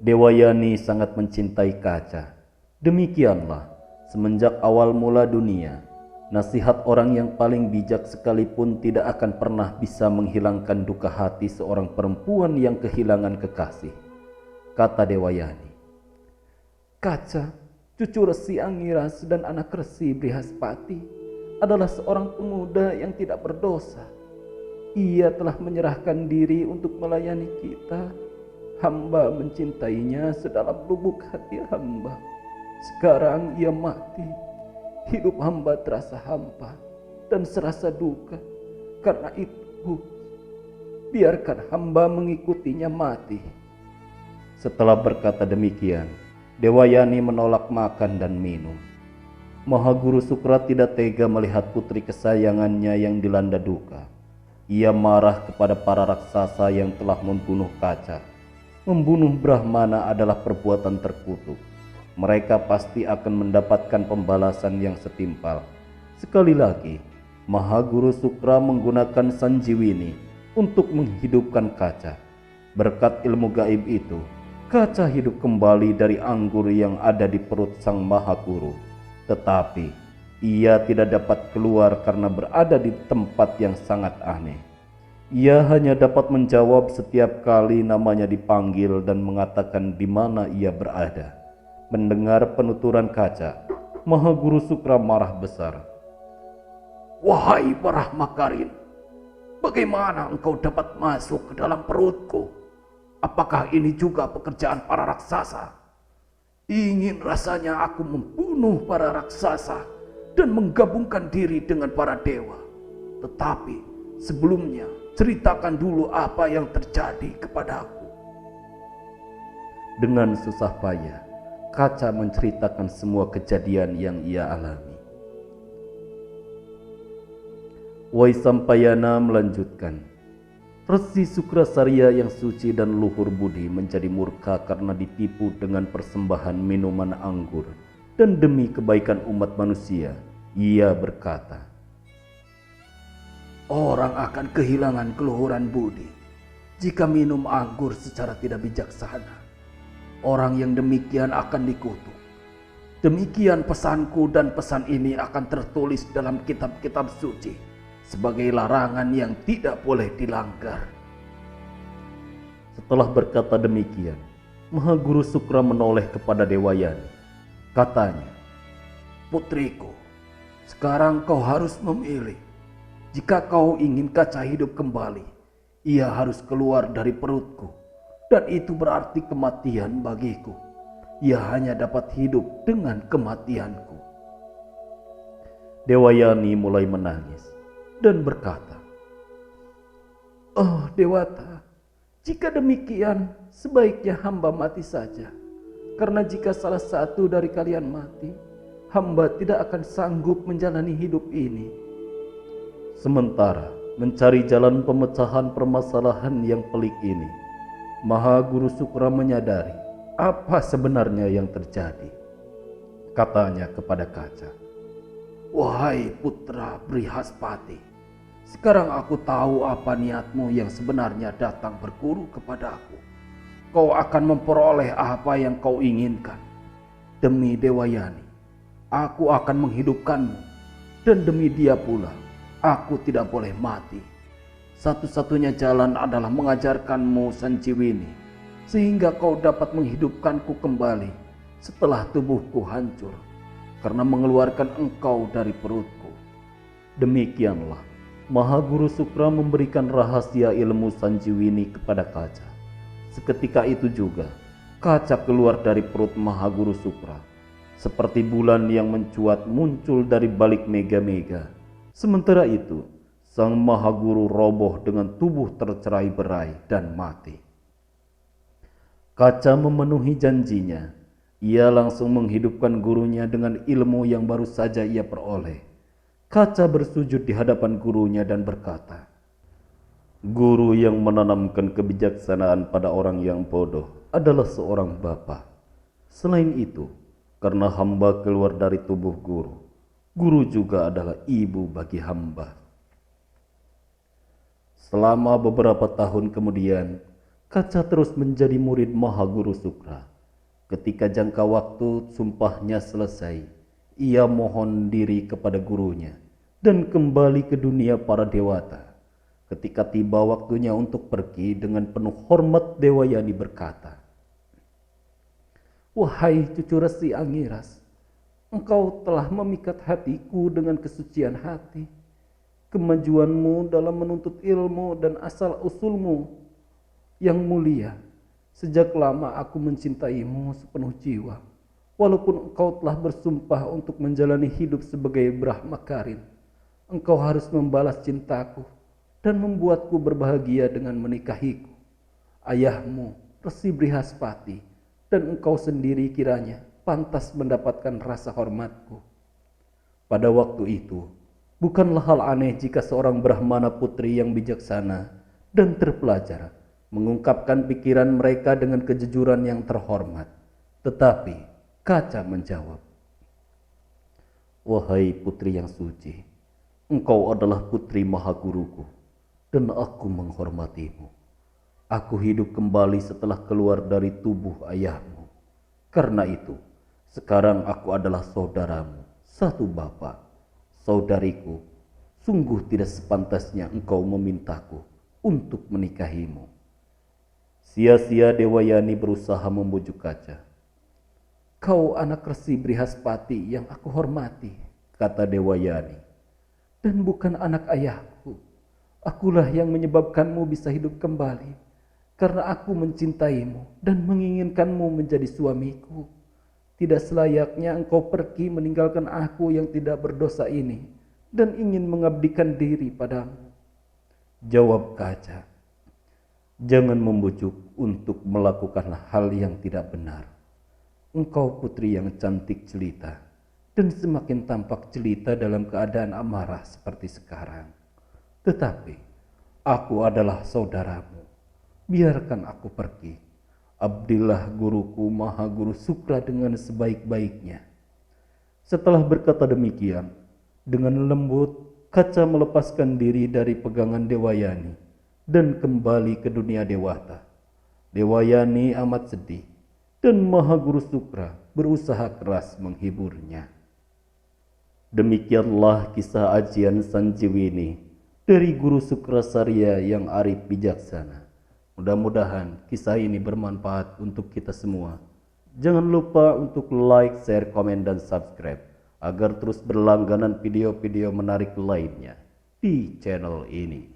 Dewayani sangat mencintai kaca. Demikianlah, semenjak awal mula dunia, nasihat orang yang paling bijak sekalipun tidak akan pernah bisa menghilangkan duka hati seorang perempuan yang kehilangan kekasih. Kata Dewayani, "Kaca, cucu Resi Angiras dan anak Resi Brihaspati, adalah seorang pemuda yang tidak berdosa. Ia telah menyerahkan diri untuk melayani kita. Hamba mencintainya sedalam lubuk hati hamba. Sekarang ia mati. Hidup hamba terasa hampa dan serasa duka. Karena itu, biarkan hamba mengikutinya mati." Setelah berkata demikian, Dewayani menolak makan dan minum. Mahaguru Sukra tidak tega melihat putri kesayangannya yang dilanda duka. Ia marah kepada para raksasa yang telah membunuh kaca. Membunuh Brahmana adalah perbuatan terkutuk. Mereka pasti akan mendapatkan pembalasan yang setimpal. Sekali lagi, Mahaguru Sukra menggunakan Sanjiwini untuk menghidupkan kaca. Berkat ilmu gaib itu, kaca hidup kembali dari anggur yang ada di perut sang Mahaguru. Tetapi ia tidak dapat keluar karena berada di tempat yang sangat aneh. Ia hanya dapat menjawab setiap kali namanya dipanggil dan mengatakan di mana ia berada. Mendengar penuturan kaca, Mahaguru Sukra marah besar. "Wahai Brahmakarin, bagaimana engkau dapat masuk ke dalam perutku? Apakah ini juga pekerjaan para raksasa? Ingin rasanya aku membunuh para raksasa dan menggabungkan diri dengan para dewa. Tetapi sebelumnya, ceritakan dulu apa yang terjadi kepadaku." Dengan susah payah, kaca menceritakan semua kejadian yang ia alami. Waisampayana melanjutkan, "Resi Sukrasarya yang suci dan luhur budi menjadi murka karena ditipu dengan persembahan minuman anggur, dan demi kebaikan umat manusia, ia berkata, 'Orang akan kehilangan keluhuran budi jika minum anggur secara tidak bijaksana. Orang yang demikian akan dikutuk. Demikian pesanku, dan pesan ini akan tertulis dalam kitab-kitab suci sebagai larangan yang tidak boleh dilanggar.'" Setelah berkata demikian, Mahaguru Sukra menoleh kepada Dewayani. Katanya, "Putriku, sekarang kau harus memilih. Jika kau ingin kaca hidup kembali, ia harus keluar dari perutku, dan itu berarti kematian bagiku. Ia hanya dapat hidup dengan kematianku." Dewayani mulai menangis dan berkata, "Oh Dewata, jika demikian sebaiknya hamba mati saja. Karena jika salah satu dari kalian mati, hamba tidak akan sanggup menjalani hidup ini." Sementara mencari jalan pemecahan permasalahan yang pelik ini, Mahaguru Sukra menyadari apa sebenarnya yang terjadi. Katanya kepada kaca, "Wahai putra Brihaspati, sekarang aku tahu apa niatmu yang sebenarnya datang berguru kepadaku. Kau akan memperoleh apa yang kau inginkan. Demi Dewayani, aku akan menghidupkanmu, dan demi dia pula, aku tidak boleh mati. Satu-satunya jalan adalah mengajarkanmu Sanjiwini, sehingga kau dapat menghidupkanku kembali setelah tubuhku hancur karena mengeluarkan engkau dari perutku." Demikianlah Mahaguru Sukra memberikan rahasia ilmu Sanjiwini kepada kaca. Seketika itu juga kaca keluar dari perut Mahaguru Sukra, seperti bulan yang mencuat muncul dari balik mega-mega. Sementara itu, sang Mahaguru roboh dengan tubuh tercerai-berai dan mati. Kaca memenuhi janjinya. Ia langsung menghidupkan gurunya dengan ilmu yang baru saja ia peroleh. Kaca bersujud di hadapan gurunya dan berkata, "Guru yang menanamkan kebijaksanaan pada orang yang bodoh adalah seorang bapa. Selain itu, karena hamba keluar dari tubuh guru, guru juga adalah ibu bagi hamba." Selama beberapa tahun kemudian, Kaca terus menjadi murid Maha Guru Sukra. Ketika jangka waktu sumpahnya selesai, ia mohon diri kepada gurunya dan kembali ke dunia para dewata. Ketika tiba waktunya untuk pergi, dengan penuh hormat Dewayani berkata, "Wahai cucu Resi Angiras, engkau telah memikat hatiku dengan kesucian hati. Kemajuanmu dalam menuntut ilmu dan asal-usulmu yang mulia. Sejak lama aku mencintaimu sepenuh jiwa. Walaupun engkau telah bersumpah untuk menjalani hidup sebagai Brahma Karin, engkau harus membalas cintaku dan membuatku berbahagia dengan menikahiku. Ayahmu, Resi Brihaspati, dan engkau sendiri kiranya pantas mendapatkan rasa hormatku." Pada waktu itu, bukanlah hal aneh jika seorang Brahmana putri yang bijaksana dan terpelajar mengungkapkan pikiran mereka dengan kejujuran yang terhormat. Tetapi Kaca menjawab, "Wahai putri yang suci, engkau adalah putri Mahaguruku dan aku menghormatimu. Aku hidup kembali setelah keluar dari tubuh ayahmu. Karena itu, sekarang aku adalah saudaramu, satu bapa. Saudariku, sungguh tidak sepantasnya engkau memintaku untuk menikahimu." Sia-sia Dewayani berusaha membujuk Kaca. "Kau anak Resi Brihaspati yang aku hormati," kata Dewayani, "dan bukan anak ayahku. Akulah yang menyebabkanmu bisa hidup kembali, karena aku mencintaimu dan menginginkanmu menjadi suamiku. Tidak selayaknya engkau pergi meninggalkan aku yang tidak berdosa ini dan ingin mengabdikan diri padamu." Jawab Kaca, "Jangan membujuk untuk melakukan hal yang tidak benar. Engkau putri yang cantik jelita dan semakin tampak jelita dalam keadaan amarah seperti sekarang. Tetapi aku adalah saudaramu. Biarkan aku pergi. Abdilah guruku Maha Guru Sukra dengan sebaik-baiknya." Setelah berkata demikian, dengan lembut Kaca melepaskan diri dari pegangan Dewayani dan kembali ke dunia dewata. Dewayani amat sedih dan Maha Guru Sukra berusaha keras menghiburnya. Demikianlah kisah ajian Sanjiwini dari Guru Sukrasarya yang arif bijaksana. Mudah-mudahan kisah ini bermanfaat untuk kita semua. Jangan lupa untuk like, share, komen, dan subscribe agar terus berlangganan video-video menarik lainnya di channel ini.